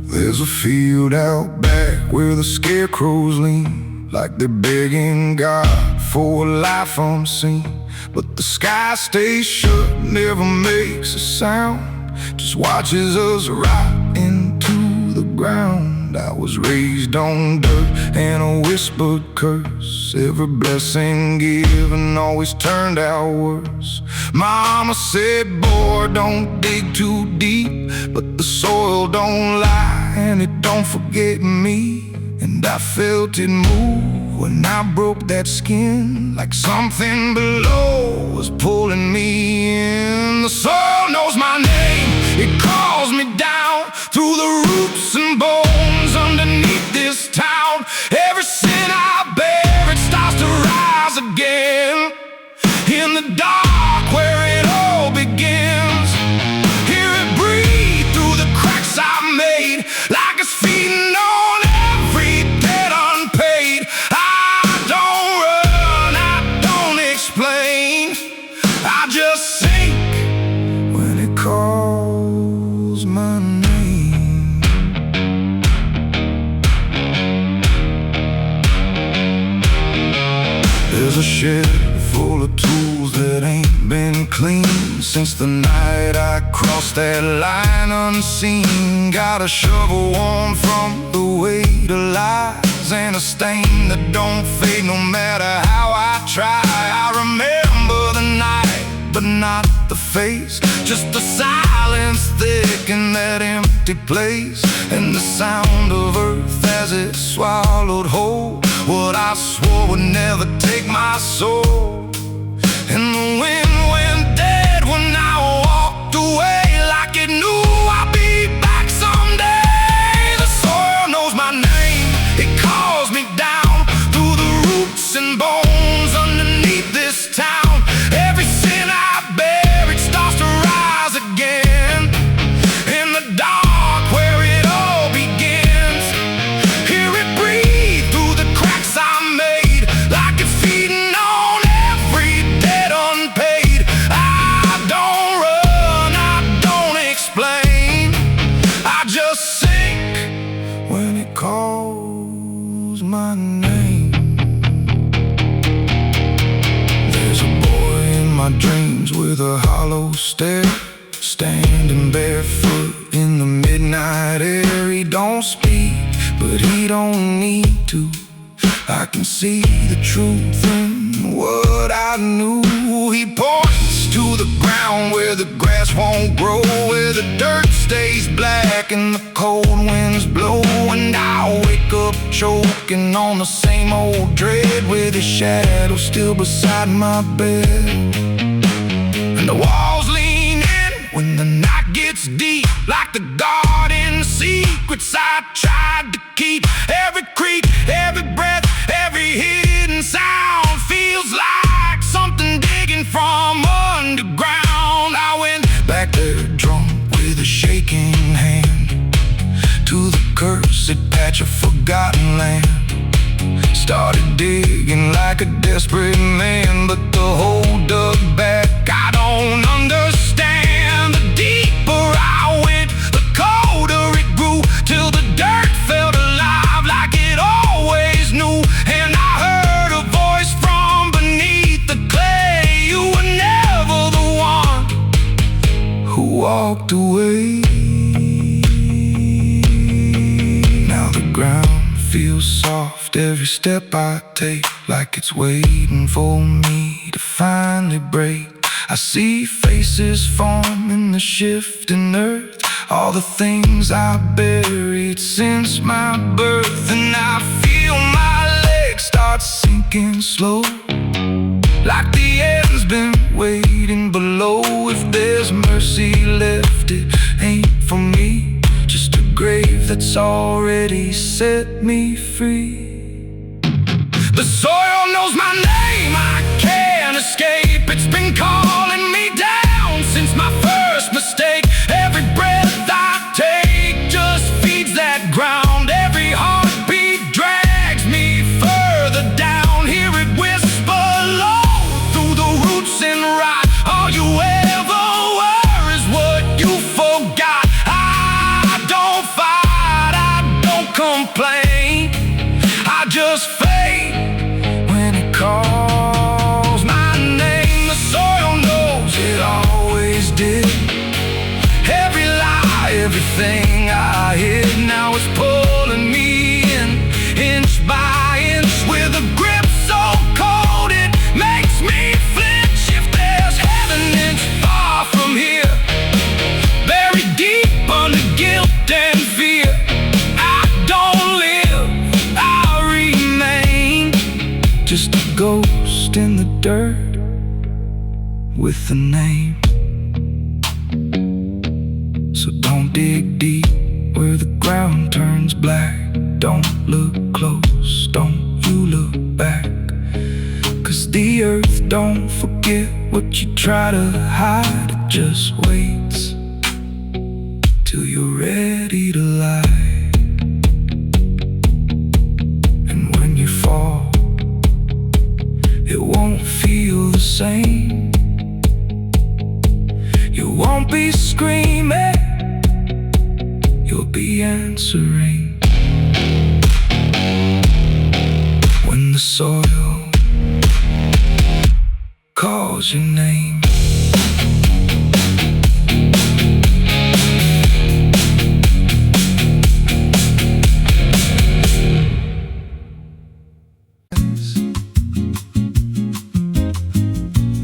There's a field out back where the scarecrows lean, like they're begging God for a life unseen. But the sky stays shut, never makes a sound, just watches us rot into the ground. I was raised on dirt and a whispered curse. Every blessing given always turned out worse. Mama said, boy, don't dig too deep, but the soil don't lie and it don't forget me. And I felt it move when I broke that skin, like something below was pulling me in. The soil knows my name, it calls me down through the roots and bones underneath this town. Every sin I bear, it starts to rise again. In the dark where it all begins, hear it breathe through the cracks I made, like it's feeding on every debt unpaid. I don't run, I don't explain, I just sink when it calls my name. There's a shed full of tools that ain't been cleaned since the night I crossed that line unseen. Got a shovel worn from the weight of lies and a stain that don't fade no matter how I try. I remember the night, but not the face, just the silence thick in that empty place, and the sound of earth as it swallowed whole what I swore would never take my soul. And the wind went dead when I walked away, like it knew I'd be back someday. The soil knows my name, it calls me down through the roots and bones underneath this town. Every sin I bear, it starts to rise again. In the dark where it all begins, hear it breathe through the cracks I made, like it's feeding on every debt unpaid. I don't run, I don't explain, I just sink when it calls my name. There's a boy in my dreams with a hollow stare, standing barefoot in the midnight air. He don't speak, but he don't need to. I can see the truth in what I knew. He points to the ground where the grass won't grow, where the dirt stays black and the cold winds blow. And I wake up choking on the same old dread, with his shadow still beside my bed. And the walls lean in when the night gets deep, like the garden secrets I tried to keep. Every creak, every breath, every hidden sound feels like something digging from underground. I went back there drunk with a shaking hand to the cursed patch of forgotten land. Started digging like a desperate man, but the hole dug back. I don't understand. The deeper I went, the colder it grew, till the dirt felt alive like it always knew. And I heard a voice from beneath the clay. You were never the one who walked away. Now the ground feels soft every step I take, like it's waiting for me to finally break. I see faces form in the shifting earth, all the things I buried since my birth. And I feel my legs start sinking slow, like the end's been waiting below. If there's mercy left, it ain't for me, just a grave that's already set me free. The soil knows my name, I can't escape. It's been calling me down since my first mistake. Every breath I take just feeds that ground. Every heartbeat drags me further down. Hear it whisper low through the roots and rot. All you ever were is what you forgot. I don't fight, I don't complain, I just fade when it calls my name. The soil knows it always did. Every lie, everything I hid, now it's pulling me in, inch by inch, with a grip so cold it makes me flinch. If there's heaven, it's far from here, buried deep under guilt and fear. I don't live, I remain, just a ghost in the dirt with a name. So don't dig deep where the ground turns black. Don't look close, don't you look back, 'cause the earth don't forget what you try to hide. It just waits till you're ready to lie. And when you fall, it won't feel the same. You won't be screaming, you'll be answering. When the soil calls your name.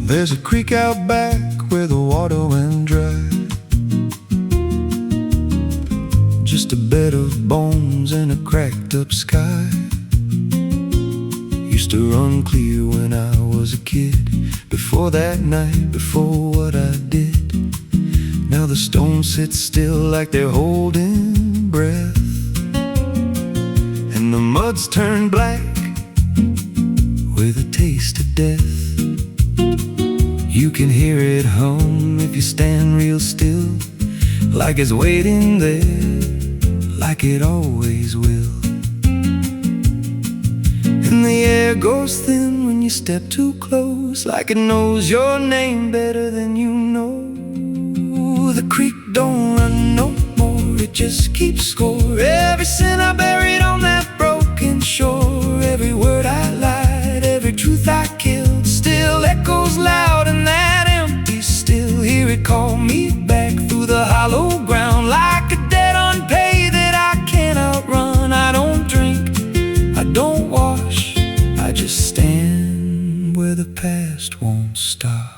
There's a creek out back where the water went dry. Just a bed of bones and a cracked up sky. Used to run clear when I was a kid. Before that night, before what I did. Now the stones sit still like they're holding breath, and the mud's turned black with a taste of death. You can hear it hum if you stand real still, like it's waiting there, like it always will. And the air goes thin when you step too close, like it knows your name better than you know. The creek don't run no more, it just keeps score. Every sin I buried on that broken shore, every word I lied, every truth I killed, still echoes loud in that empty still. Hear it call me back through the hollow ground, like a debt unpaid that I can't outrun. I don't drink, I don't wash, I just stand where the past won't stop.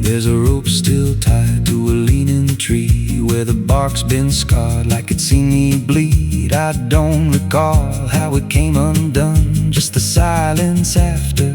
There's a rope still tied to a leaning tree, where the bark's been scarred like it's seen me bleed. I don't recall how it came undone, just the silence after.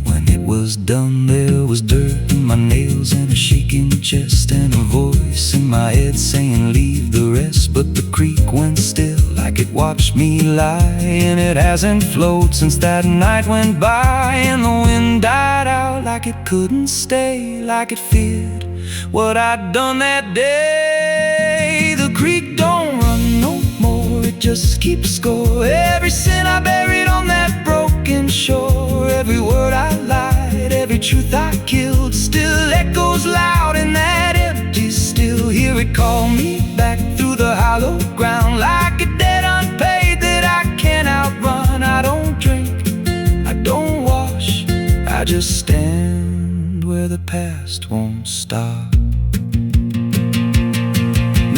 When it was done, there was dirt in my nails and a shaking chest, and a voice in my head saying leave the rest. But the creek went still like it watched me lie, and it hasn't flowed since that night went by. And the wind died out like it couldn't stay, like it feared what I'd done that day. The creek don't run no more, it just keeps score. Every sin I buried on that broken shore, every word I lied, every truth I killed, still echoes loud in that empty still. Hear it call me back through the hollow ground, like a debt unpaid that I can't outrun. I don't drink, I don't wash, I just stand where the past won't stop.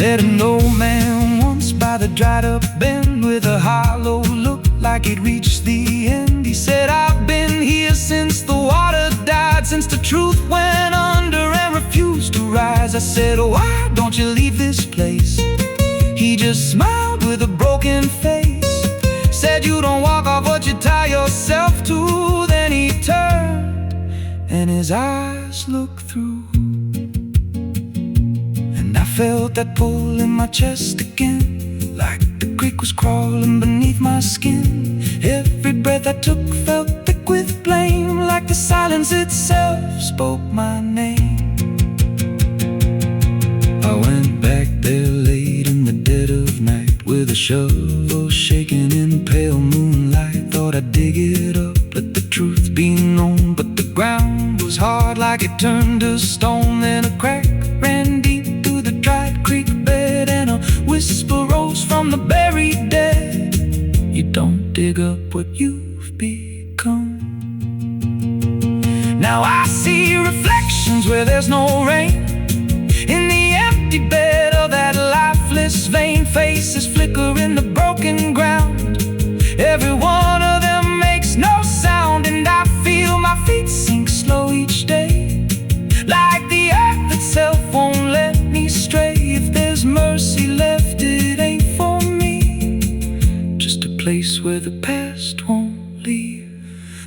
Met an old man once by the dried up bend, with a hollow look like it reached the end. He said, I've been here since the water died, since the truth went under and refused to rise. I said, why don't you leave this place? He just smiled with a broken face, said, you don't walk off what you tie yourself to. Then he turned and his eyes looked through, and I felt that pull in my chest again, like the creek was crawling beneath my skin. Every breath I took felt thick with blame, like the silence itself spoke my name. I went back there late in the dead of night, with a shovel shaking in pale moonlight. Thought I'd dig it up, let the truth be known, but the ground was hard like it turned to stone. Then a crack ran deep through the dried creek bed, and a whisper rose from the buried dead. You don't dig up what you've become. Now I see reflections where there's no rain, in the empty bed of that lifeless vein. Faces flicker in the broken ground, every one of them makes no sound. And I feel my feet sink slow each day, like the earth itself won't let me stray. If there's mercy left, it ain't for me, just a place where the past won't leave.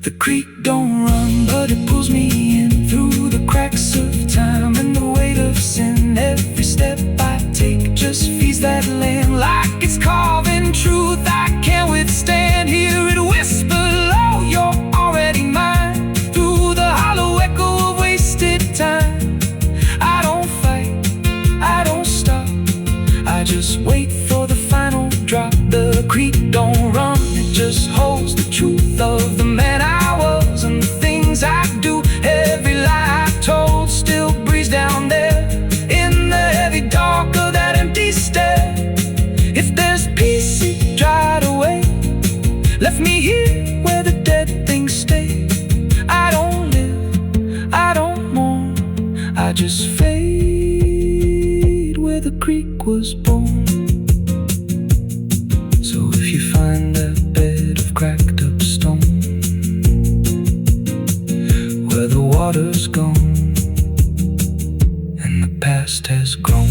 The creek don't run, but it pulls me in through the cracks of time and the weight of sin. Every step I take just feeds that land, like it's carving truth I can't withstand. Hear it whisper low, you're already mine, through the hollow echo of wasted time. I don't fight, I don't stop, I just wait for the final drop. The creek don't run, it just holds the truth of the man I was and the things I do. Every lie I told still breathes down there, in the heavy dark of that empty stare. If there's peace, it dried away, left me here where the dead things stay. I don't live, I don't mourn, I just fade where the creek was born. So if you find that bed of cracked up stone, where the water's gone and the past has grown,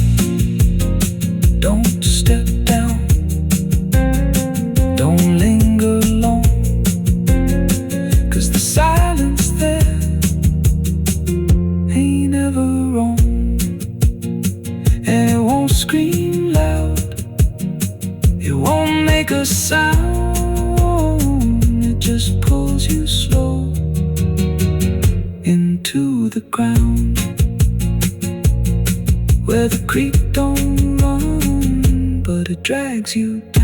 don't step down, don't linger long, 'cause the silence there ain't ever wrong. And it won't scream loud, it won't make a sound, it just pulls you slow into the ground, where the creek don't run, but it drags you down.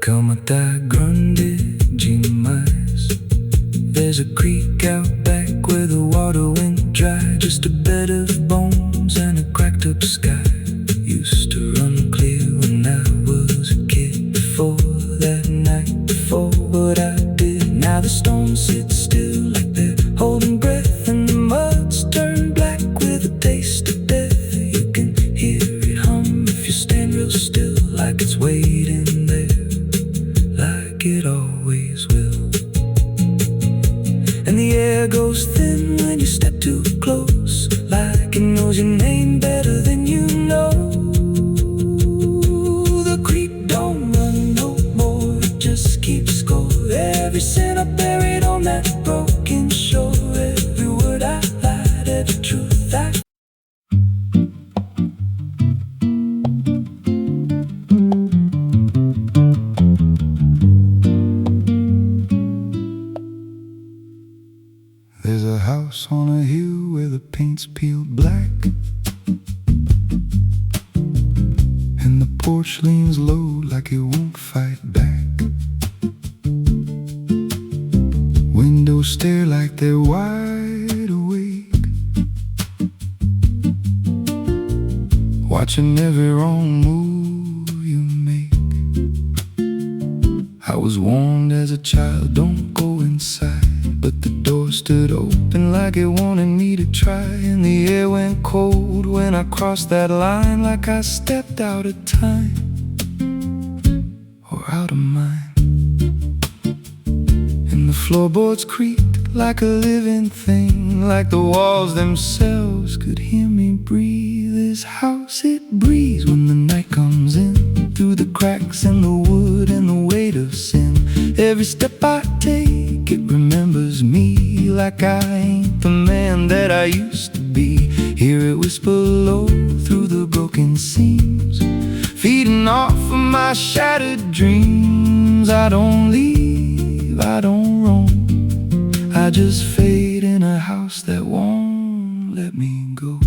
Calma tá grande demais. There's a creek out back where the water went dry, just a bed of bones and a cracked up sky. Used to run clear when I was a kid, before that night before what I did. Now the stones sit still like they're holding breath, and the mud's turned black with a taste of death. You can hear it hum if you stand real still, like it's waiting there, like it always will. And the air goes thin when you step too close, like it knows your name better than you know. The creek don't run no more, it just keeps score. Every sin I buried on that broken shore, every word I lied, every truth I There's a house on a hill where the paint's peeled black, and the porch leans low like it won't fight back. Windows stare like they're wide awake, watching every wrong move you make. I was warned as a child, don't go inside, but the door stood open like it wanted me to try. And the air went cold when I crossed that line, like I stepped out of time or out of mind. And the floorboards creaked like a living thing, like the walls themselves could hear me breathe. This house, it breathes when the night comes in, through the cracks in the wood and the weight of sin. Every step I take, it remembers me, like I ain't the man that I used to be. Hear it whisper low through the broken seams, feeding off of my shattered dreams. I don't leave, I don't roam, I just fade in a house that won't let me go.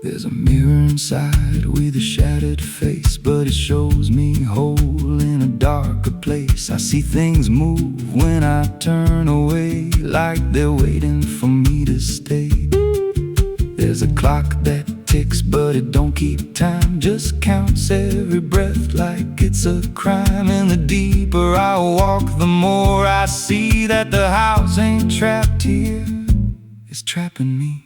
There's a mirror inside with a shattered face, but it shows me whole in a darker place. I see things move when I turn away, like they're waiting for me to stay. There's a clock that ticks, but it don't keep time, just counts every breath like it's a crime. And the deeper I walk, the more I see that the house ain't trapped here, it's trapping me.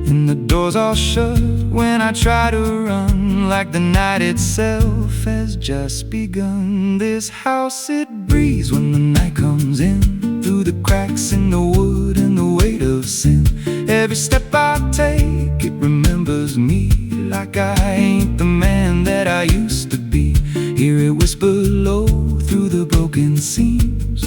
And the doors all shut when I try to run, like the night itself has just begun. This house, it breathes when the night comes in, through the cracks in the wood and the weight of sin. Every step I take, it remembers me, like I ain't the man that I used to be. Hear it whisper low through the broken seams,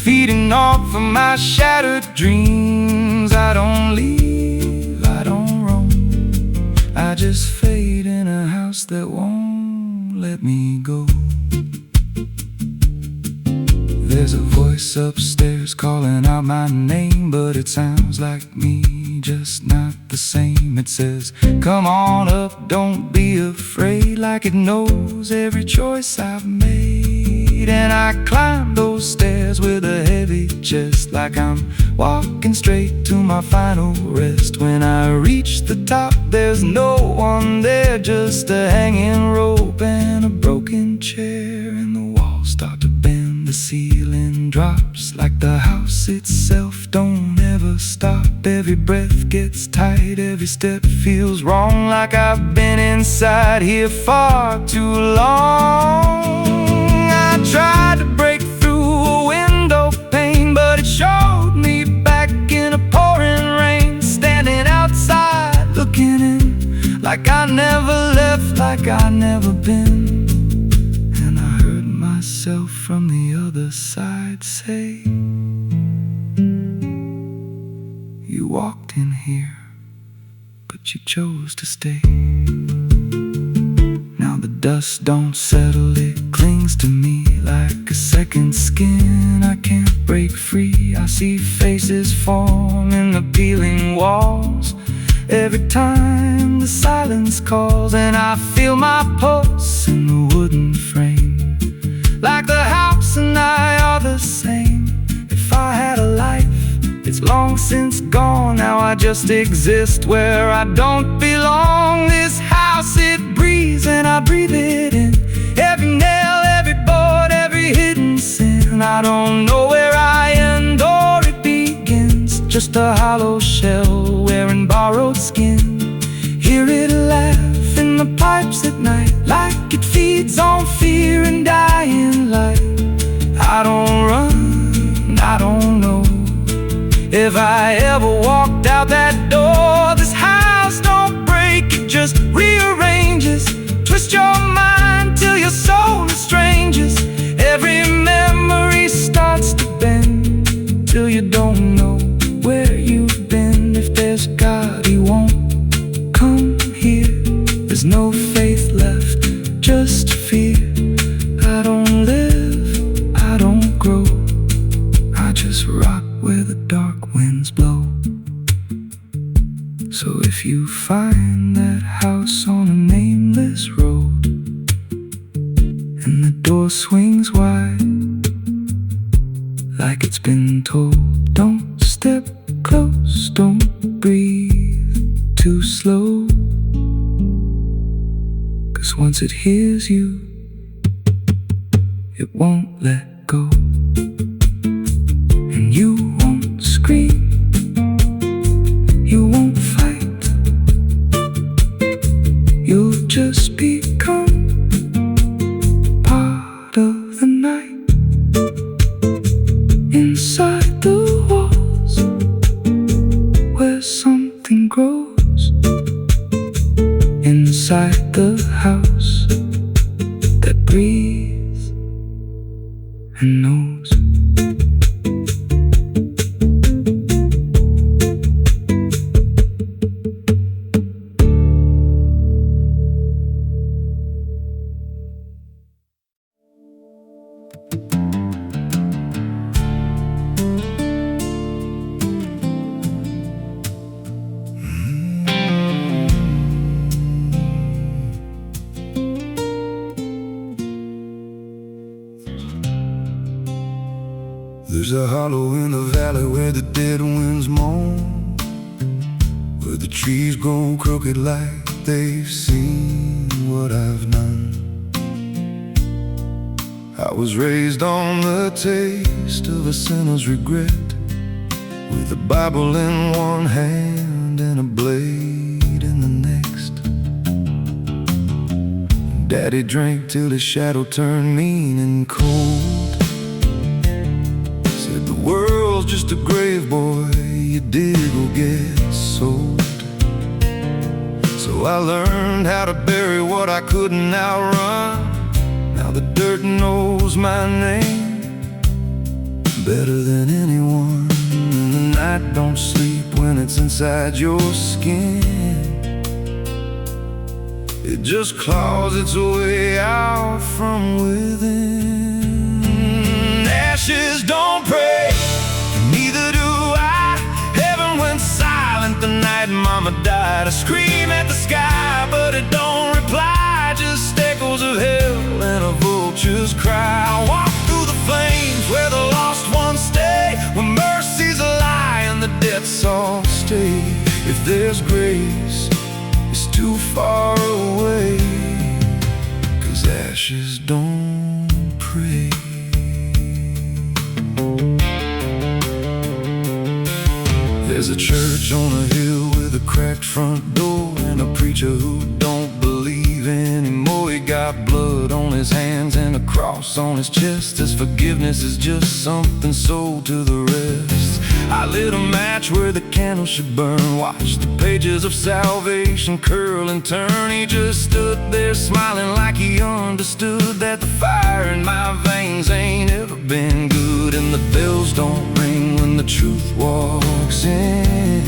feeding off of my shattered dreams. I don't leave, I don't roam, I just fade in a house that won't let me go. There's a voice upstairs calling out my name, but it sounds like me, just not the same. It says, come on up, don't be afraid, like it knows every choice I've made. And I climb those stairs with a heavy chest, like I'm walking straight to my final rest. When I reach the top, there's no one there, just a hanging rope and a broken chair. And the walls start to bend, the ceiling drops, like the house itself don't ever stop. Every breath gets tight, every step feels wrong, like I've been inside here far too long. I tried to break through a window pane, but it showed me back in a pouring rain. Standing outside looking in, like I never left, like I never been. And I heard myself from the other side say, you walked in here, but you chose to stay. Now the dust don't settle, it clings to me like a second skin. I can't break free, I see faces form in the peeling walls every time the silence calls. And I feel my pulse in the wooden frame, like the house and I are the same. If I had a life, it's long since gone. Now I just exist where I don't belong. This house, it breathes and I breathe it in, every nail, every board, every hidden sin. I don't know where I end or it begins, just a hollow shell wearing borrowed skin. Hear it laugh in the pipes at night, like it feeds on fear and dying light. I don't run, I don't know if I ever walked out that door. This house don't break, it just rearranges, twist your mind till your soul estranges. Every memory starts to bend, till you don't know where you've been. If there's God, He won't come here. There's no faith left, just fear. I don't live, I don't grow, I just rot where the dark winds blow. So if you find that house on a nameless road, and the door swings wide, like it's been told. Don't step close, don't breathe too slow, 'cause once it hears you, it won't let go. And you won't scream, you won't fight, you'll just become part of the night. Inside the walls, where something grows. Inside the house that breathes and knows. There's a hollow in the valley where the dead winds moan, where the trees grow crooked like they've seen what I've done. I was raised on the taste of a sinner's regret, with a Bible in one hand and a blade in the next. Daddy drank till his shadow turned mean and cold. The world's just a grave, boy, you dig or get sold. So I learned how to bury what I couldn't outrun. Now the dirt knows my name better than anyone. And the night don't sleep when it's inside your skin. It just claws its way out from within. Ashes don't pray, neither do I. Heaven went silent the night Mama died. I scream at the sky, but it don't reply. Just echoes of hell and a vulture's cry. I walk through the flames where the lost ones stay, where mercy's a lie and the death's all stay. If there's grace, it's too far away, 'cause ashes don't pray. There's a church on a hill with a cracked front door, and a preacher who don't believe anymore. He got blood on his hands and a cross on his chest. His forgiveness is just something sold to the rest. I lit a match where the candle should burn, watched the pages of salvation curl and turn. He just stood there smiling like he understood that the fire in my veins ain't ever been good. And the bells don't ring when the truth walks in,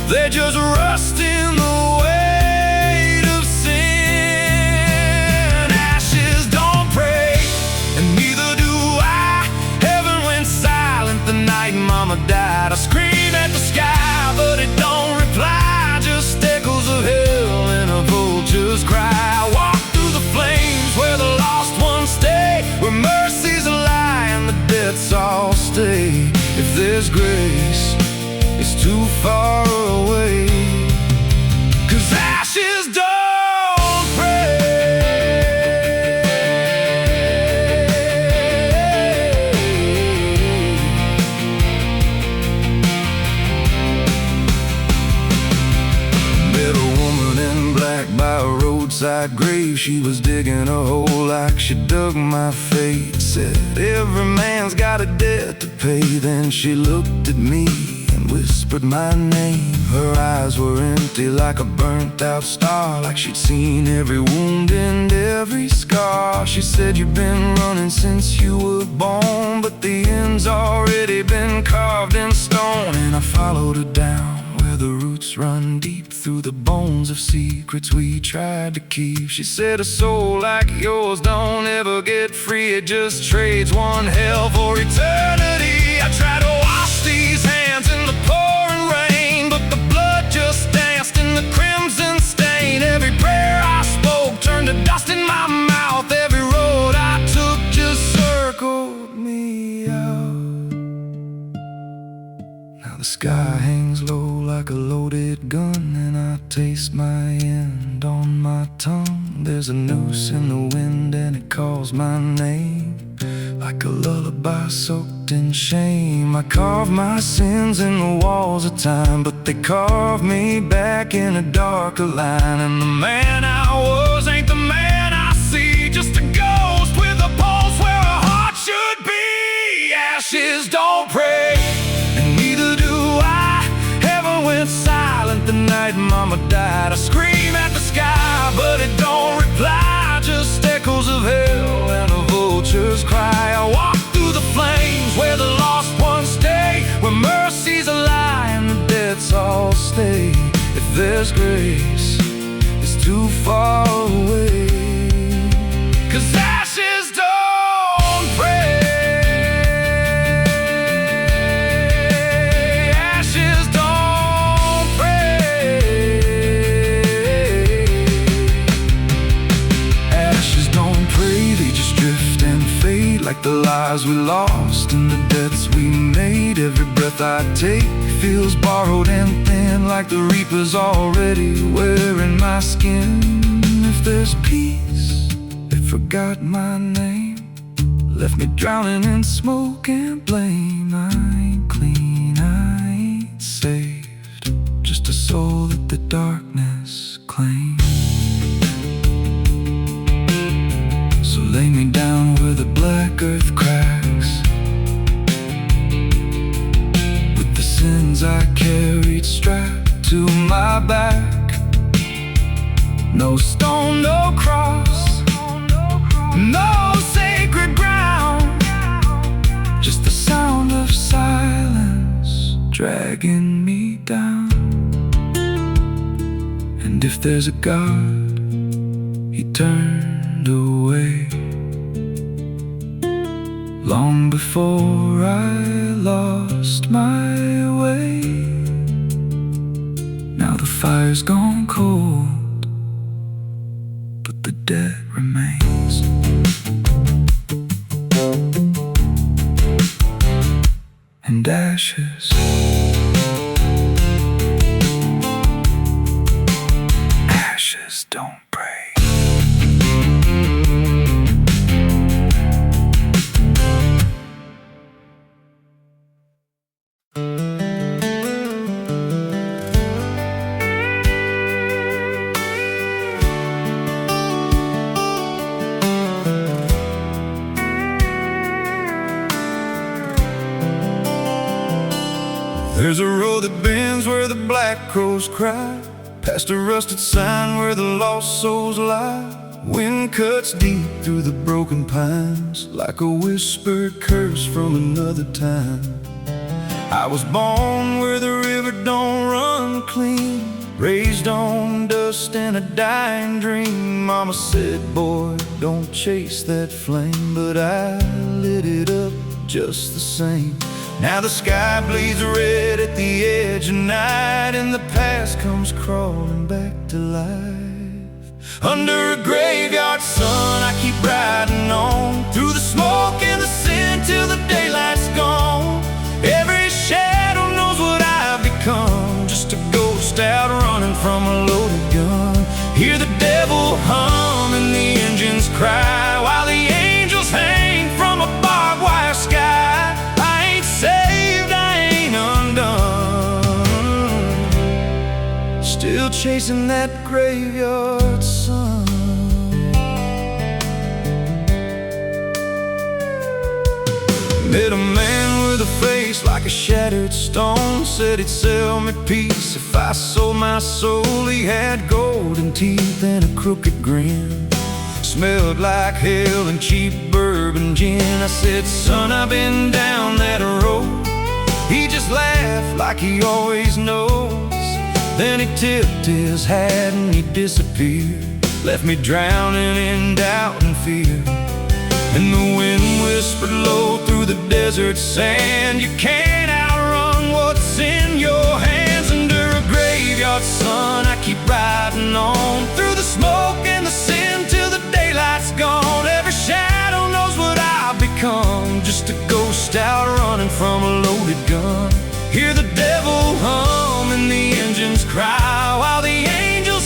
they just rust in the weight of sin. Ashes don't pray, and neither do I. Heaven went silent the night Mama died. I scream at the sky, but it don't reply. Just echoes of hell and a vulture's cry. I walk through the flames where the lost ones stay, where mercy's a lie and the death's all stay. If there's grace, it's too far away, 'cause ashes don't pray. Met a woman in black by a roadside grave. She was digging a hole like she dug my fate. Said every man's got a debt to pay. Then she looked at me and whispered my name. Her eyes were empty like a burnt out star, like she'd seen every wound and every scar. She said, "You've been running since you were born, but the end's already been carved in stone." And I followed her down where the roots run deep through the bones of secrets we tried to keep. She said, "A soul like yours don't ever get free. It just trades one hell for eternity." I try to wash these hands in the pouring rain, but the blood just danced in the crimson stain. Every prayer I spoke turned to dust in my mouth. Every road I took just circled me waste my end on my tongue. There's a noose in the wind and it calls my name, like a lullaby soaked in shame. I carve my sins in the walls of time, but they carve me back in a darker line. And the man I was ain't the man I see, just a ghost with a pulse where a heart should be. Ashes don't pray, and neither do I. Heaven went silent the night Mama died. I scream at the sky, but it don't reply, just echoes of hell and a vulture's cry. I walk through the flames where the lost ones stay, where mercy's a lie and the dead's all stay. If there's grace, it's too far away, 'cause ashes don't pray. Ashes don't pray. Ashes don't pray, they just drift and fade, like the lives we lost and the debts we made. Every breath I take feels borrowed and thin, like the reaper's already wearing my skin. If there's peace, they forgot my name, left me drowning in smoke and blame. I ain't clean, I ain't saved, just a soul that the darkness claims. So lay me down where the black earth cracks, with the sins I carried strapped to my back. No stone, no cross, no sacred ground, just the sound of silence dragging me down. And if there's a God, He turned away long before I lost my way. Now the fire's gone cold, but the debt remains. And ashes, ashes don't pray. There's a road that bends where the black crows cry, past a rusted sign where the lost souls lie. Wind cuts deep through the broken pines, like a whispered curse from another time. I was born where the river don't run clean, raised on dust and a dying dream. Mama said, boy, don't chase that flame, but I lit it up just the same. Now the sky bleeds red at the edge of night, and the past comes crawling back to life. Under a graveyard sun, I keep riding on, through the smoke and the sin till the daylight's gone. Every shadow knows what I've become, just a ghost out running from a loaded gun. Hear the devil hum and the engines cry, while the angels hang from a barbed wire sky. Saved, I ain't undone, still chasing that graveyard sun. Met a man with a face like a shattered stone, said he'd sell me peace if I sold my soul. He had golden teeth and a crooked grin, smelled like hell and cheap bourbon gin. I said, son, I've been down that road. He just laughed like he always knows. Then he tipped his hat and he disappeared, left me drowning in doubt and fear. And the wind whispered low through the desert sand, you can't outrun what's in your hands. Under a graveyard sun, I keep riding on, through the smoke and the sin till the daylight's gone. Every shadow knows what I've become, just a ghost out running from a loaded gun. Hear the devil hum and the engines cry, while the angels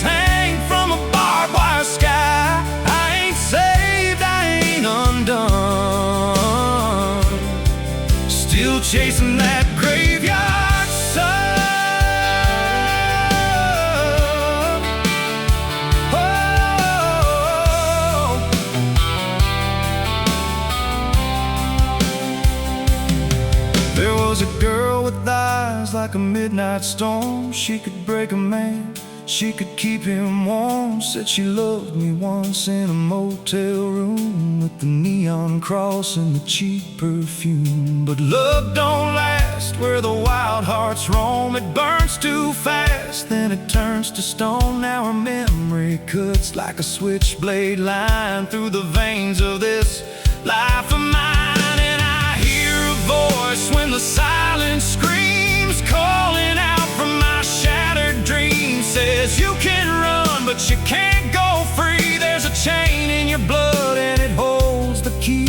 smiles like a midnight storm. She could break a man, she could keep him warm. Said she loved me once in a motel room, with the neon cross and the cheap perfume. But love don't last where the wild hearts roam. It burns too fast, then it turns to stone. Now her memory cuts like a switchblade line through the veins of this life of mine. And I hear a voice when the silence screams, calling out from my shattered dreams. Says you can run, but you can't go free. There's a chain in your blood and it holds the key.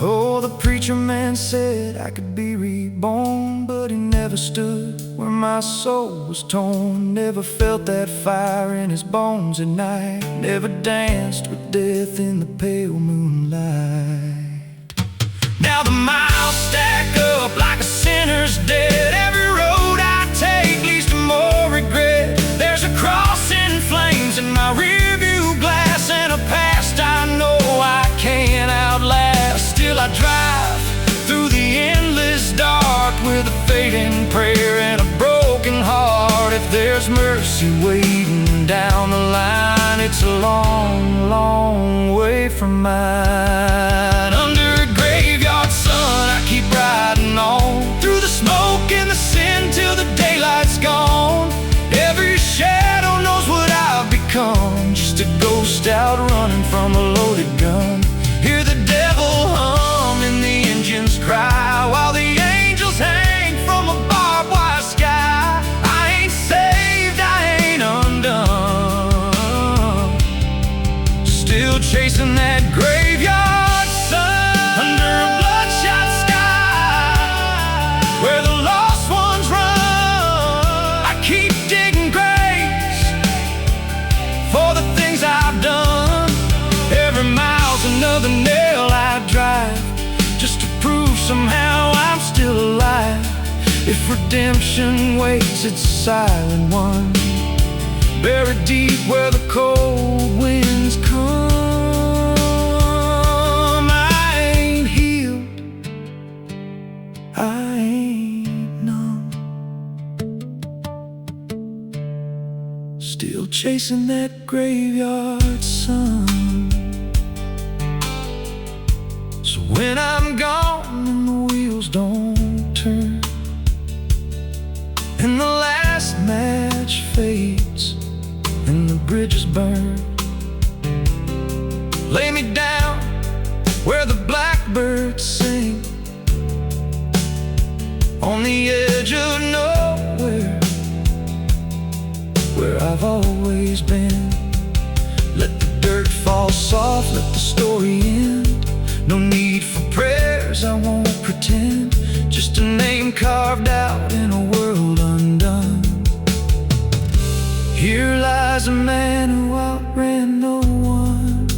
Oh, the preacher man said I could be reborn, but he never stood where my soul was torn. Never felt that fire in his bones at night. Never danced with death in the pale moonlight. Now the miles stack up like a sinner's debt. Every road I take leads to more regret. There's a cross in flames in my rearview glass, and a past I know I can't outlast. Still I drive through the endless dark with a fading prayer and a broken heart. If there's mercy waiting down the line, it's a long, long way from mine. Under a graveyard sun I keep riding on, through the smoke and the sin till the daylight's gone. Every shadow knows what I've become, just a ghost out running from a loaded gun. Hear the devil hum and the engines cry, while the angels hang from a barbed wire sky. I ain't saved, I ain't undone, still chasing that graveyard sun. Under a bloodshot sky where the lost ones run, I keep digging graves for the things I've done. Every mile's another nail I drive, just to prove somehow I'm still alive. If redemption waits, it's a silent one, buried deep where the cold winds come. I ain't healed, I ain't numb, still chasing that graveyard sun. So when I'm gone and the wheels don't turn, and the last match fades and the bridges burn, lay me down where the blackbirds sing, on the edge of nowhere, where I've always been. Let the dirt fall soft, let the story end. No need for prayers, I won't pretend, just a name carved out in a world undone. Here lies a man who outran no one,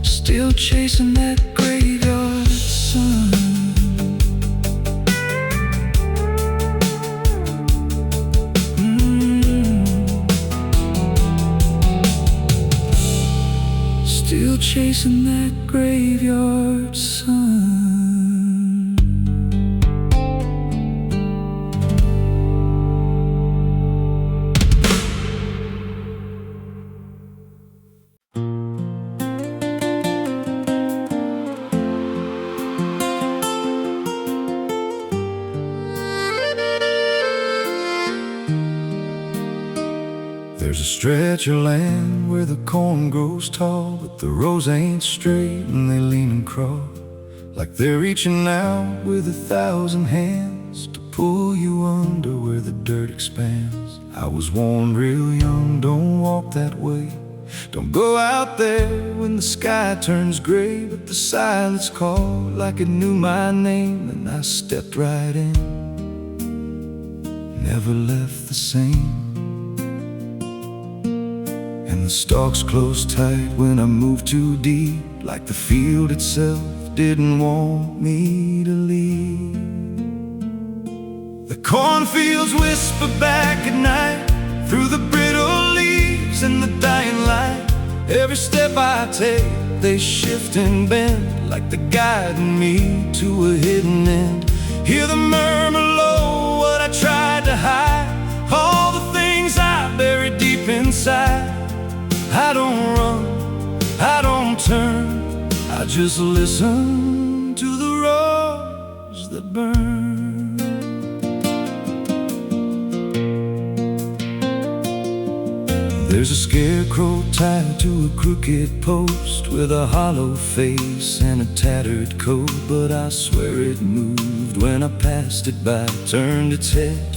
still chasing that graveyard sun. Still chasing that graveyard sun. There's a stretch of land where the corn grows tall, but the rows ain't straight and they lean and crawl, like they're reaching out with 1,000 hands to pull you under where the dirt expands. I was warned real young, don't walk that way, don't go out there when the sky turns gray. But the silence called like it knew my name, and I stepped right in, never left the same. And the stalks closed tight when I moved too deep, like the field itself didn't want me to leave. The cornfields whisper back at night through the brittle leaves and the dying light. Every step I take, they shift and bend like the guiding me to a hidden end. Hear the murmur low, what I tried to hide, all the things I buried deep inside. I don't run, I don't turn, I just listen to the rose that burns. There's a scarecrow tied to a crooked post with a hollow face and a tattered coat, but I swear it moved when I passed it by. Turned its head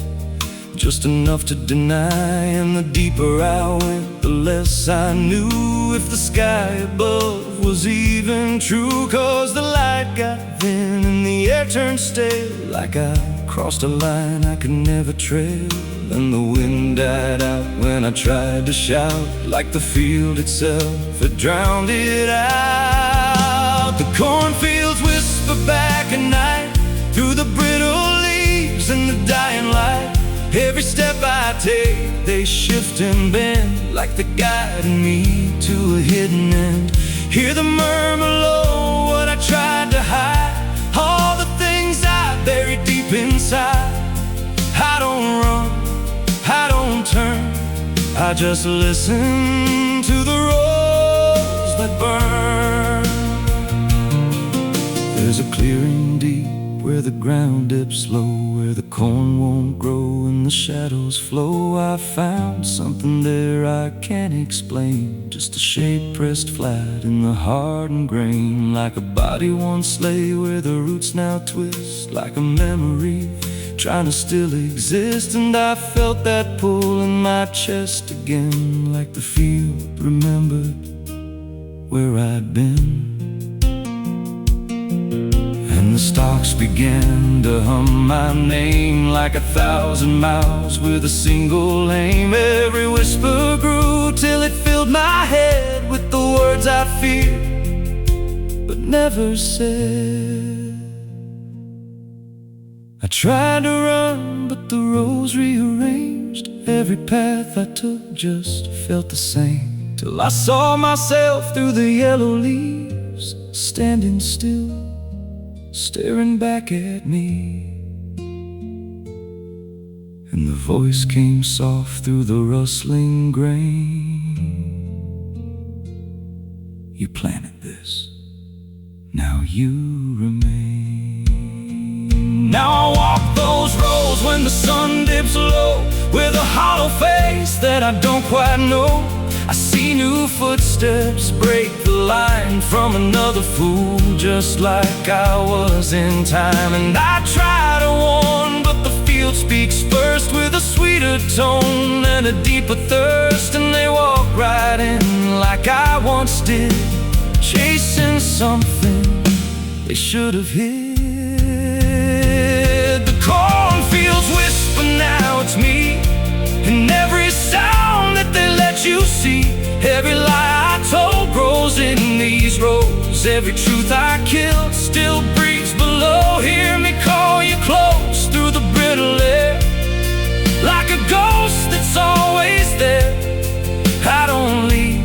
just enough to deny, and the deeper I went, the less I knew if the sky above was even true. 'Cause the light got thin and the air turned stale, like I crossed a line I could never trail. And the wind died out when I tried to shout, like the field itself had drowned it out. The cornfields whisper back at night through the brittle leaves and the dying light. Every step I take, they shift and bend, like they're guiding me to a hidden end. Hear the murmur low, what I tried to hide, all the things I buried deep inside. I don't run, I don't turn, I just listen to the rose that burn. There's a clearing deep where the ground dips low, where the corn won't grow and the shadows flow. I found something there I can't explain, just a shape pressed flat in the hardened grain, like a body once lay where the roots now twist, like a memory trying to still exist. And I felt that pull in my chest again, like the field remembered where I'd been. And the stalks began to hum my name, like 1,000 miles with a single aim. Every whisper grew till it filled my head with the words I feared but never said. I tried to run, but the rose rearranged. Every path I took just felt the same, till I saw myself through the yellow leaves, standing still, staring back at me. And the voice came soft through the rustling grain. You planted this, now you remain. Now I walk those roads when the sun dips low, with a hollow face that I don't quite know. I see new footsteps break the line from another fool, just like I was in time. And I try to warn, but the field speaks first, with a sweeter tone and a deeper thirst. And they walk right in like I once did, chasing something they should have hid. The cornfields whisper, now it's me, and every sound that they let you see. Every lie I told grows in these rows, every truth I killed still breathes below. Hear me call you close through the brittle air, like a ghost that's always there. I don't leave,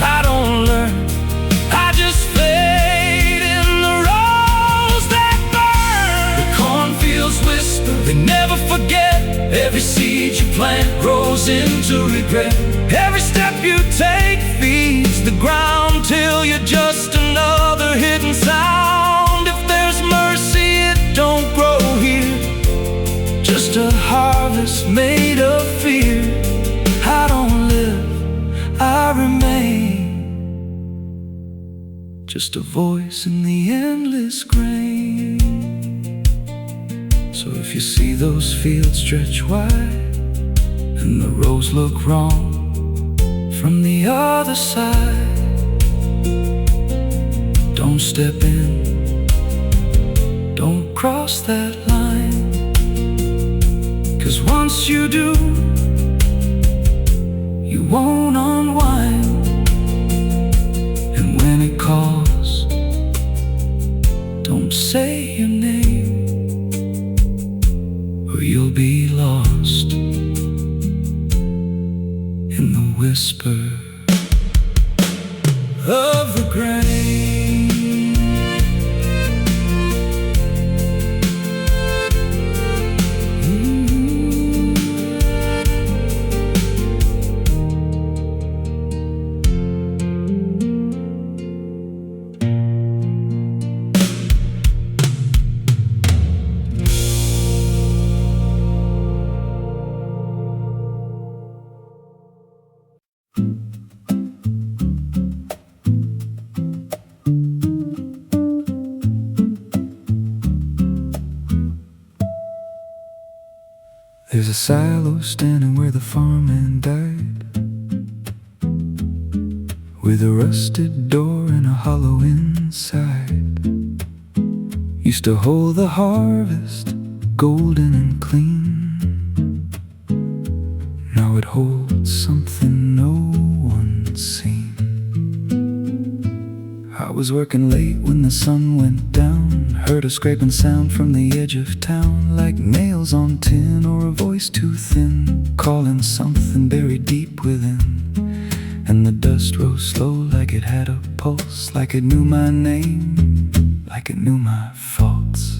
I don't learn, I just fade in the rose that burn. The cornfields whisper, they never forget. Every seed you plant grows into regret. Every step you take feeds the ground till you're just another hidden sound. If there's mercy, it don't grow here, just a harvest made of fear. I don't live, I remain, just a voice in the endless grain. So if you see those fields stretch wide and the rows look wrong from the other side, don't step in, don't cross that line. 'Cause once you do, you won't unwind. And when it calls, don't say your name, or you'll be lost in the whisper of the grain. There's a silo standing where the farmhand died, with a rusted door and a hollow inside. Used to hold the harvest, golden and clean. Now it holds something no one's seen. I was working late when the sun went down. Heard a scraping sound from the edge of town, like nails on tin or a voice too thin, calling something buried deep within. And the dust rose slow like it had a pulse, like it knew my name, like it knew my faults.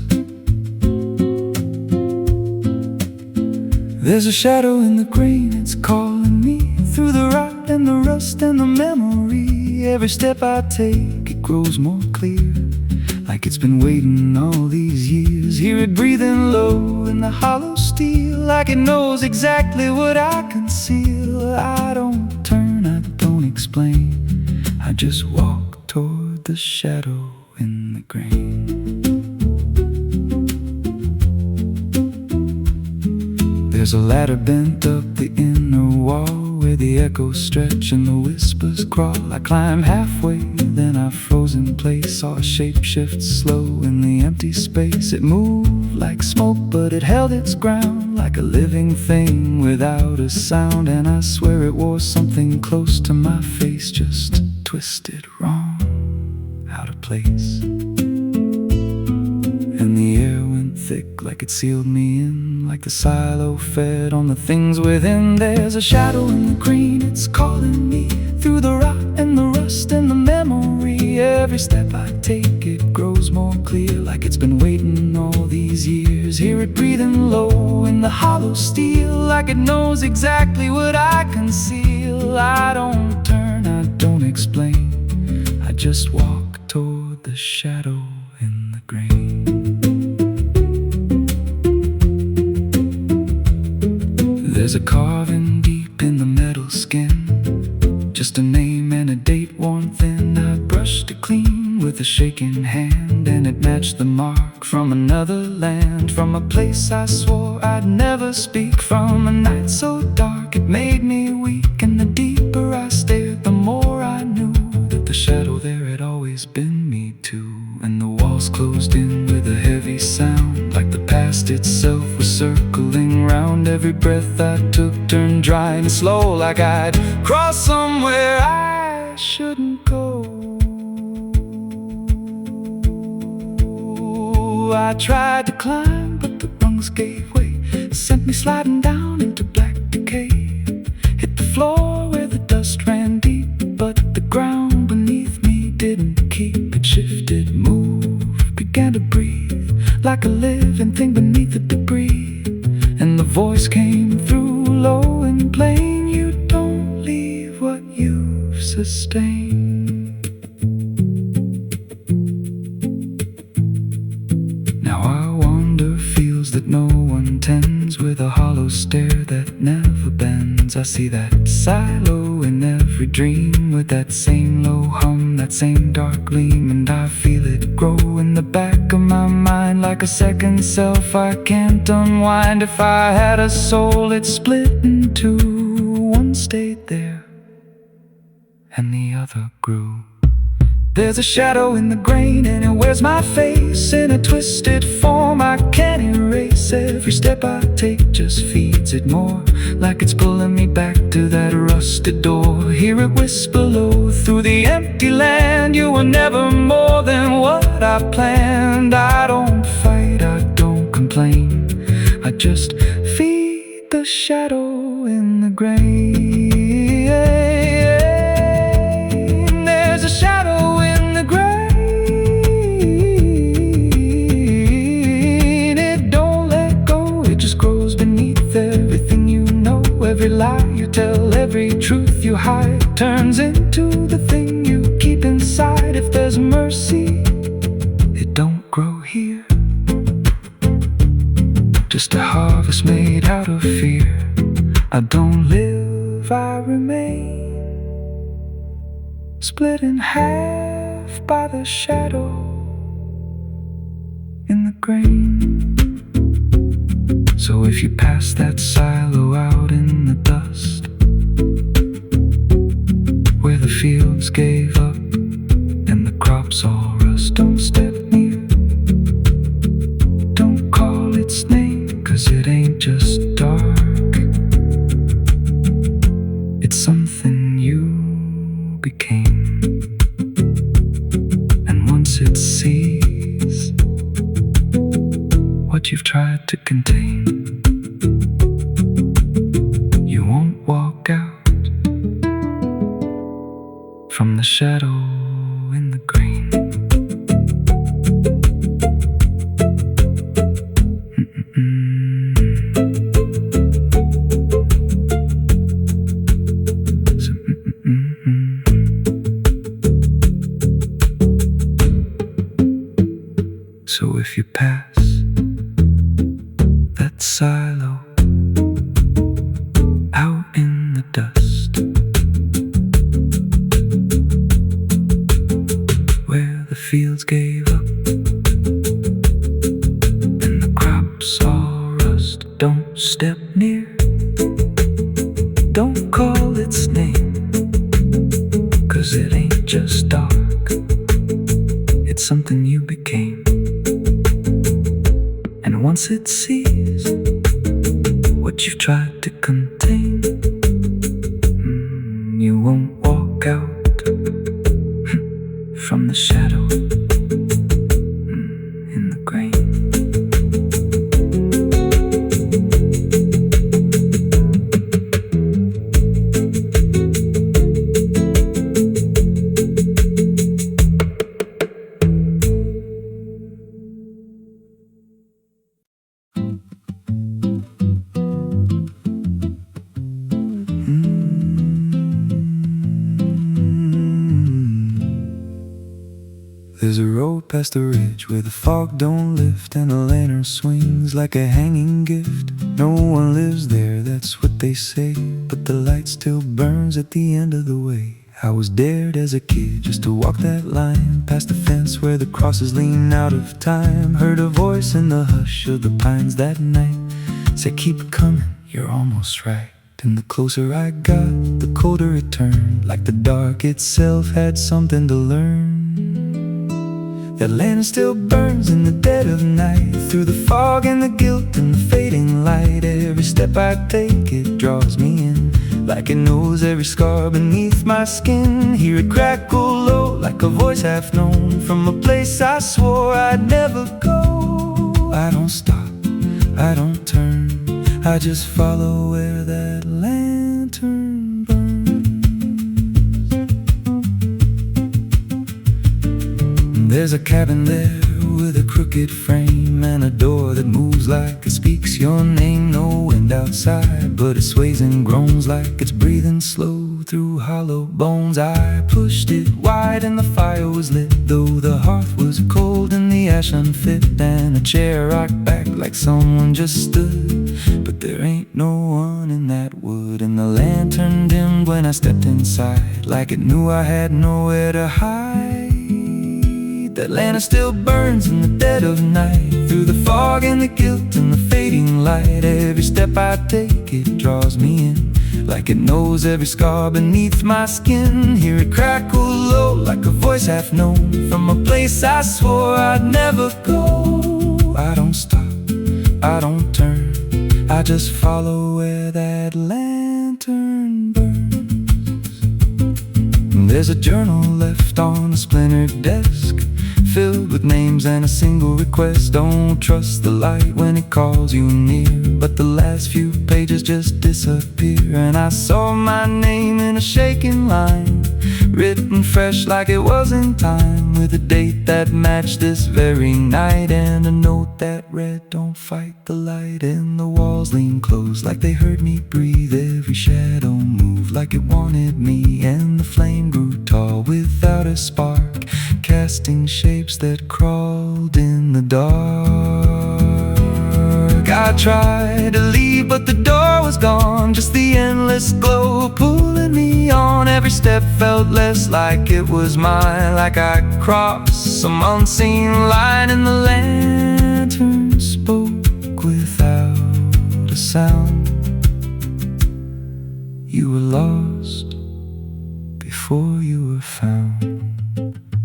There's a shadow in the grain, it's calling me through the rot and the rust and the memory. Every step I take, it grows more clear, like it's been waiting all these years. Hear it breathing low in the hollow steel, like it knows exactly what I conceal. I don't turn, I don't explain, I just walk toward the shadow in the grain. There's a ladder bent up the inner wall, where the echoes stretch and the whispers crawl. I climb halfway, then I froze in place. Saw a shape shift slow in the empty space. It moved like smoke, but it held its ground, like a living thing without a sound. And I swear it wore something close to my face, just twisted wrong, out of place. And the air went thick, like it sealed me in, like the silo fed on the things within. There's a shadow in the green, it's calling me through the rot and the rust and the memory. Every step I take, it grows more clear, like it's been waiting all these years. Hear it breathing low in the hollow steel, like it knows exactly what I conceal. I don't turn, I don't explain, I just walk toward the shadow in the grain. There's a carving deep in the metal skin, just a name and a date worn thin. I brushed it clean with a shaking hand, and it matched the mark from another land, from a place I swore I'd never speak, from a night so dark it made me weak. And the deeper I stared, the more I knew that the shadow there had always been me too. And the walls closed in with a heavy sound, like the past itself was circling round. Every breath I took turned dry and slow, like I'd crossed somewhere I shouldn't go. I tried to climb, but the rungs gave way, sent me sliding down into black decay. Hit the floor where the dust ran deep, but the ground beneath me didn't keep. It shifted, moved, began to breathe, like a living thing beneath the debris. And the voice came through low and plain, you don't leave what you've sustained. Now I wander fields that no one tends, with a hollow stare that never bends. I see that silo in every dream, with that same low hum, that same dark gleam. And I feel it grow in the back of my mind, like a second self I can't unwind. If I had a soul, it split in two. One stayed there and the other grew. There's a shadow in the grain, and it wears my face in a twisted form I can't erase. Every step I take just feeds it more, like it's pulling me back to that rusted door. Hear it whisper low through the empty land, you were never more than what I planned. I don't fight, I don't complain, I just feed the shadow in the grain. There's a shadow in the grain, it don't let go, it just grows beneath everything you know. Every lie you tell, every truth you hide, turns into the thing you keep inside. If there's mercy, it don't grow here, just a harvest made out of fear. I don't live, I remain, split in half by the shadow in the grain. So So if you pass that silo out in the dust, where the fields gave up and the crops all rust, don't step near. Don't call its name, 'cause it ain't just dark. It's something you became. And once it sees what you've tried to contain, you won't walk out from the shadow in the grain. So if you pass that silo out in the dust, where the fields gave up and the crops all rust, don't step near. Don't call its name, 'cause it ain't just dark. It's something you became. And once it sees what you've tried to contain, you won't walk out from the shadow in the grain. There's a road past the ridge where the fog don't lift and the lantern swings like a hanging gift. No one lives there, that's what they say, but the light still burns at the end of the way. I was dared as a kid just to walk that line past the fence where the crosses lean out of time. Heard a voice in the hush of the pines that night, said keep coming, you're almost right. And the closer I got, the colder it turned, like the dark itself had something to learn. That lantern still burns in the dead of night, through the fog and the guilt and the fading light. Every step I take, it draws me in, like it knows every scar beneath my skin. Hear it crackle low, like a voice half known, from a place I swore I'd never go. I don't stop, I don't turn, I just follow where that lantern burns. There's a cabin there with a crooked frame and a door that moves like it speaks your name. No wind outside, but it sways and groans like it's breathing slow through hollow bones. I pushed it wide and the fire was lit, though the hearth was cold and the ash unfit. And a chair rocked back like someone just stood, but there ain't no one in that wood. And the lantern dimmed when I stepped inside, like it knew I had nowhere to hide. That lantern still burns in the dead of night, through the fog and the guilt and the fading light. Every step I take, it draws me in, like it knows every scar beneath my skin. Hear it crackle low, like a voice half known, from a place I swore I'd never go. I don't stop, I don't turn, I just follow where that lantern burns. There's a journal left on a splintered desk, filled with names and a single request. Don't trust the light when it calls you near, but the last few pages just disappear. And I saw my name in a shaking line, written fresh like it was in time, with a date that matched this very night, and a note that read, don't fight the light. And the walls leaned close like they heard me breathe, every shadow moved like it wanted me. And the flame grew tall without a spark, casting shapes that crawled in the dark. I tried to leave, but the door was gone, just the endless glow pulling me on. Every step felt less like it was mine, like I crossed some unseen line. And the lantern spoke without sound. You were lost before you were found.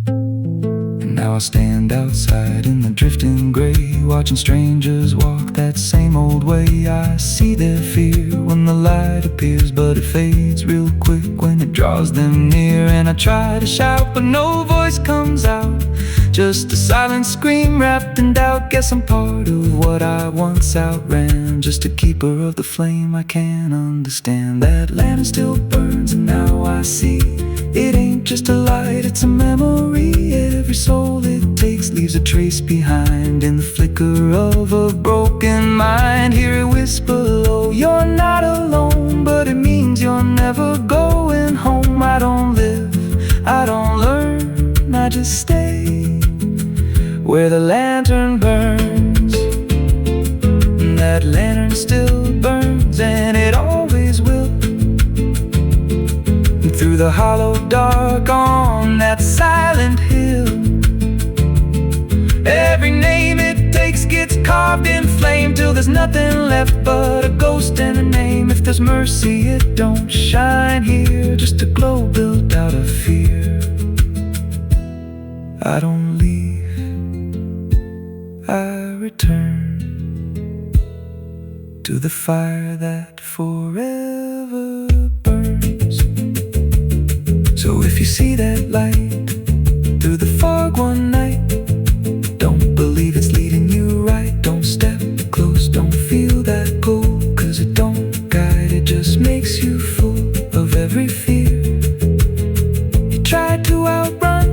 And now I stand outside in the drifting gray, watching strangers walk that same old way. I see their fear when the light appears, but it fades real quick when it draws them near. And I try to shout, but no voice comes out, just a silent scream wrapped in doubt. Guess I'm part of what I once outran, just a keeper of the flame I can't understand. That lantern still burns, and now I see it ain't just a light, it's a memory. Every soul it takes leaves a trace behind, in the flicker of a broken mind. Hear it whisper low, you're not alone, but it means you're never going home. I don't live, I don't learn, I just stay where the lantern burns. And that lantern still burns, and it always will. And through the hollow dark on that silent hill, every name it takes gets carved in flame, till there's nothing left but a ghost and a name. If there's mercy, it don't shine here, just a glow built out of fear. I don't leave, I return to the fire that forever burns. So if you see that light through the fog one night, don't believe it's leading you right. Don't step close, don't feel that pull, 'cause it don't guide, it just makes you full of every fear you tried to outrun,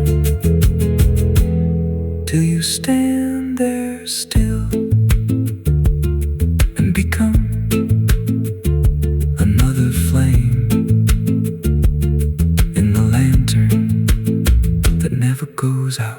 till you stand there still and become another flame in the lantern that never goes out.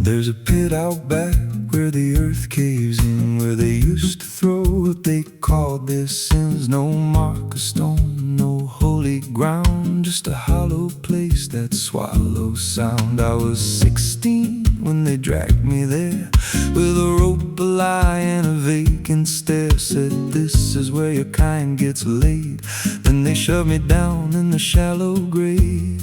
There's a pit out back where the earth caves in, where they used to throw what they called their sins. No mark of stone, no holy ground, just a hollow place that swallows sound. I was 16 when they dragged me there, with a rope, a lie, and a vacant stare. Said, this is where your kind gets laid. Then they shoved me down in the shallow grave,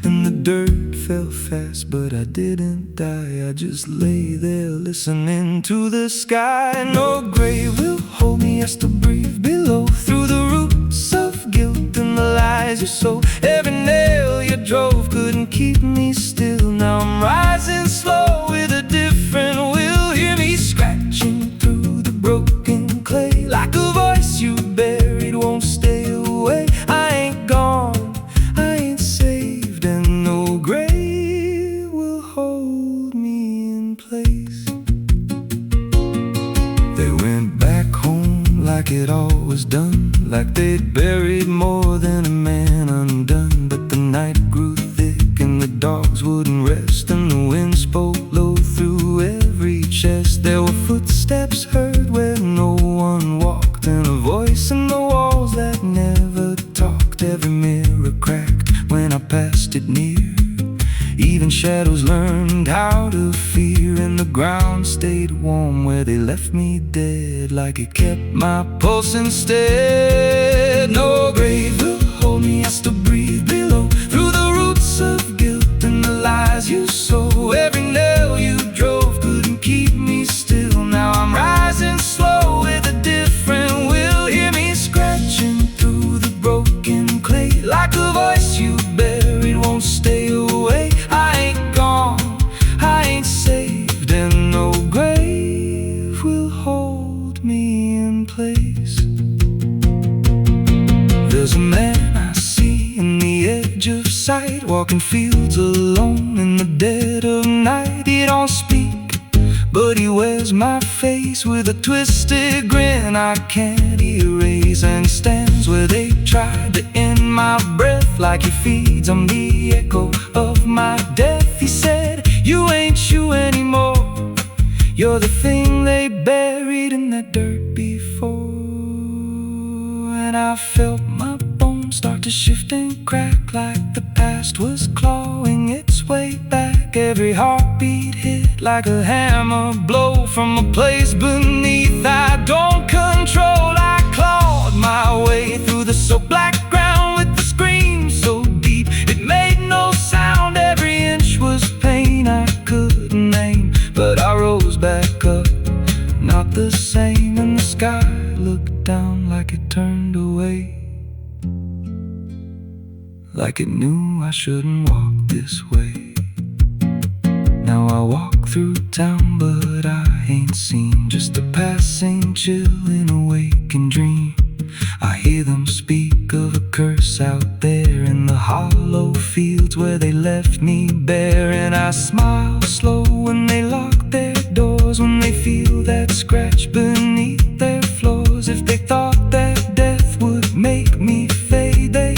and the dirt fell fast, but I didn't die. I just lay there listening to the sky. No grave will hold me, I still breathe below, through the roots of guilt and the lies you sow. Every nail you drove couldn't keep me still. Now I'm rising slow with a different will. Hear me scratching through the broken clay, like a voice you buried won't stay away. I ain't gone, I ain't saved, and no grave will hold me in place. They went back home like it all was done, like they'd buried more than a man undone. But the night grew thick and the dogs wouldn't rest, and the wind spoke low through every chest. There were footsteps heard where no one walked, and a voice in the walls that never talked. Every mirror cracked when I passed it near, even shadows learned how to fear. And the ground stayed warm where they left me dead, like it kept my pulse instead. No grave will hold me, I still breathe below, through the roots of guilt and the lies you sow. Every nail you drove couldn't keep me still. Now I'm rising slow with a different will. Hear me scratching through the broken clay, like a voice you buried won't stay away. I ain't gone, I ain't saved, and no grave will hold me in place. There's a man I see in the edge of sight, walking fields alone in the dead of night. He don't speak, but he wears my face with a twisted grin I can't erase. And he stands where they tried to end my breath, like he feeds on the echo of my death. He said, you ain't you anymore, you're the thing they buried in the dirt before. And I felt my bones start to shift and crack, like the past past was clawing its way back. Every heartbeat hit like a hammer blow from a place beneath I don't control. I clawed my way through the soap black ground with the scream so deep it made no sound. Every inch was pain I couldn't name, but I rose back up, not the same. And the sky looked down like it turned away, like it knew I shouldn't walk this way. Now I walk through town, but I ain't seen just a passing chill in a waking dream. I hear them speak of a curse out there in the hollow fields where they left me bare. And I smile slow when they lock their doors, when they feel that scratch beneath their floors. If they thought that death would make me fade, they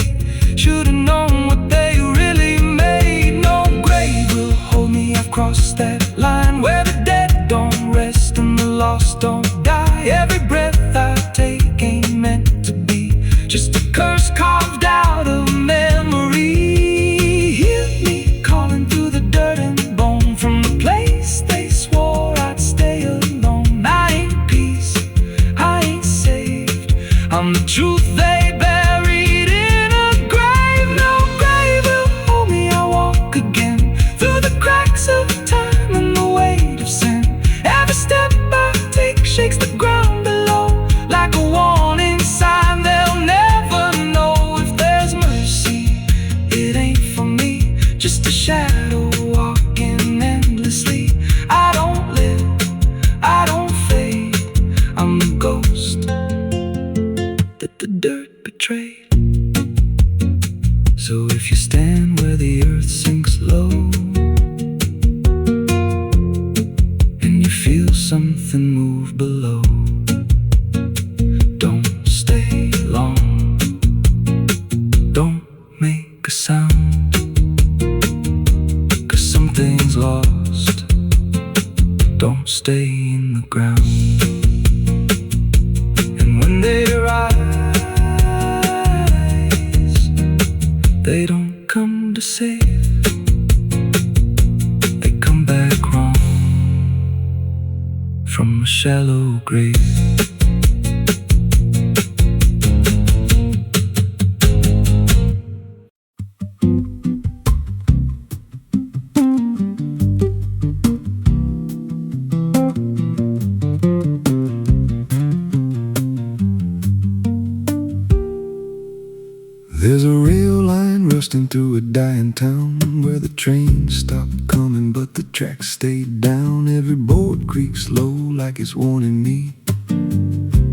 should've known what they really made. No grave will hold me, I've crossed that line where the dead don't rest and the lost don't die. Every breath I take ain't meant to be, just a curse carved out of memory. Hear me calling through the dirt and bone from the place they swore I'd stay alone. I ain't peace, I ain't saved, I'm the truth they buried in a grave. No grave will hold me, I walk again through the cracks of time and the weight of sin. Every step I take shakes the ground below like a warning sign. They'll never know if there's mercy, it ain't for me, just a shadow walking endlessly. I don't live, I don't fade, I'm the ghost that the dirt betrayed. So if you stand where the earth sinks low and you feel something move below, don't stay long, don't make a sound, 'cause something's lost. Don't stay in the ground. And when they rise, they don't come to save, they come back wrong from a shallow grave. There's a rail line rusting through a dying town where the trains stopped coming but the tracks stayed down. Every board creaks low like it's warning me,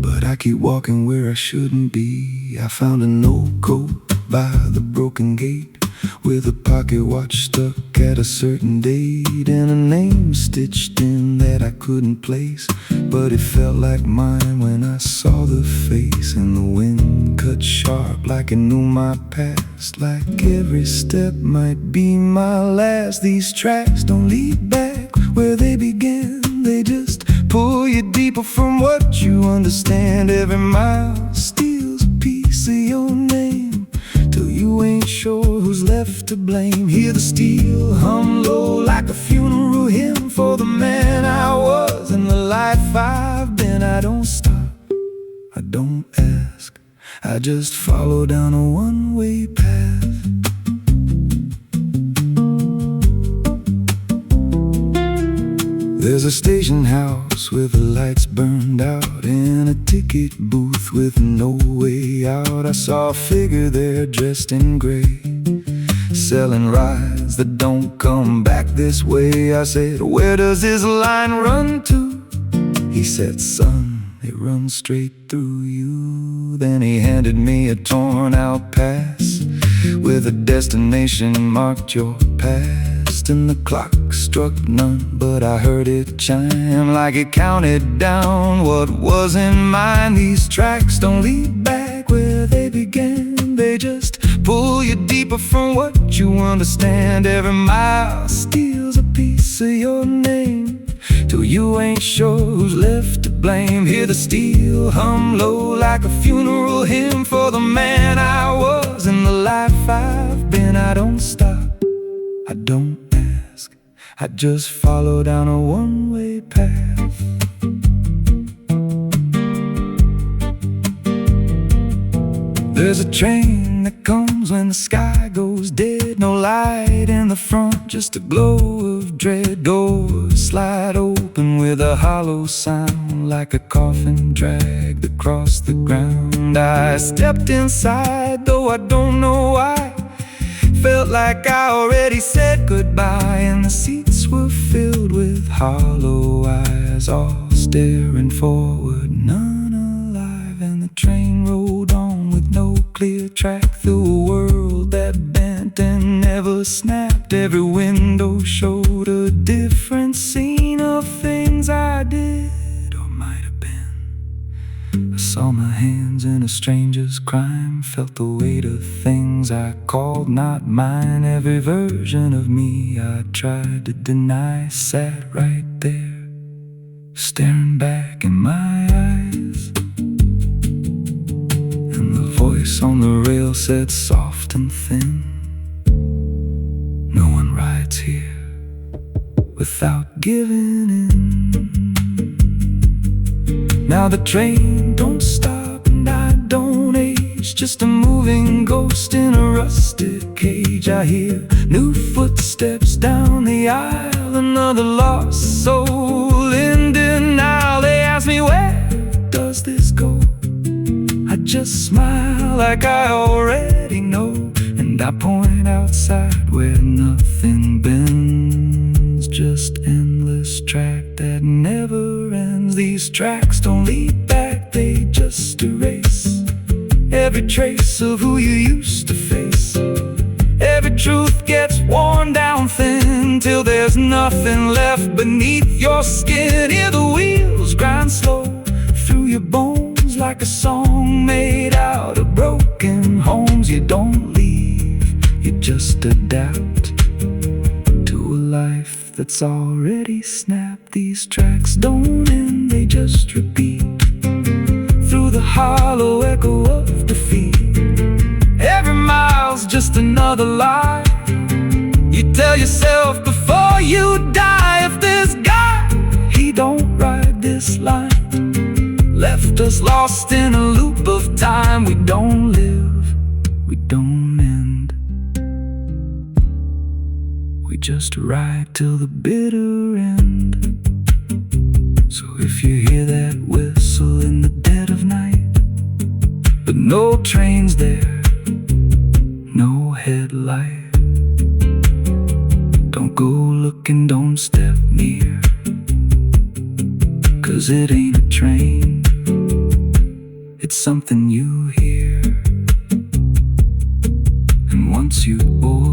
but I keep walking where I shouldn't be. I found an old coat by the broken gate with a pocket watch stuck at a certain date and a name stitched in that I couldn't place, but it felt like mine when I saw the face. And the wind cut sharp like it knew my past, like every step might be my last. These tracks don't lead back where they began, they just pull you deeper from what you understand. Every mile steals a piece of your name till you ain't sure who's left to blame. Hear the steel hum low like a funeral hymn for the man I was and the life I've been. I don't stop, I don't ask, I just follow down a one-way path. There's a station house with the lights burned out and a ticket booth with no way out. I saw a figure there dressed in gray, selling rides that don't come back this way. I said, where does this line run to? He said, son, it runs straight through you. Then he handed me a torn out pass with a destination marked your past. And the clock struck none, but I heard it chime like it counted down what wasn't mine. These tracks don't lead back where they began, they just pull you deeper from what you understand. Every mile steals a piece of your name till you ain't sure who's left to blame. Hear the steel hum low like a funeral hymn for the man I was and the life I've been. I don't stop, I don't ask, I just follow down a one-way path. There's a train that comes when the sky goes dead. No light in the front, just a glow of dread. Doors slide open with a hollow sound, like a coffin dragged across the ground. I stepped inside, though I don't know why. Felt like I already said goodbye, and the seats were filled with hollow eyes, all staring forward, none alive. And the train rolled on with no clear track through a world that bent and never snapped. Every window showed a different scene of things I did or might have been. I saw my hands in a stranger's crime, felt the weight of things I called not mine. Every version of me I tried to deny sat right there, staring back in my eyes. And the voice on the rail said soft and thin, no one rides here without giving in. Now the train don't stop and I don't age, just a moving ghost in a rusted cage. I hear new footsteps down the aisle, another lost soul in denial. They ask me, where does this go? I just smile like I already know, and I point outside where nothing bends, just endless track that never ends. These tracks don't lead back, they just erase every trace of who you used to face. Every truth gets worn down thin till there's nothing left beneath your skin. Hear the wheels grind slow through your bones like a song made out of broken homes. You don't leave, you just adapt to a life that's already snapped. These tracks don't end, they just repeat through the hollow echo of defeat. Every mile's just another lie you tell yourself before you die. If this guy, he don't ride this line, left us lost in a loop of time. We don't live, we don't end, we just ride till the bitter end. So if you hear that whistle in the dead of night, but no trains there, no headlight, don't go looking, don't step near, 'cause it ain't a train, it's something you hear. And once you board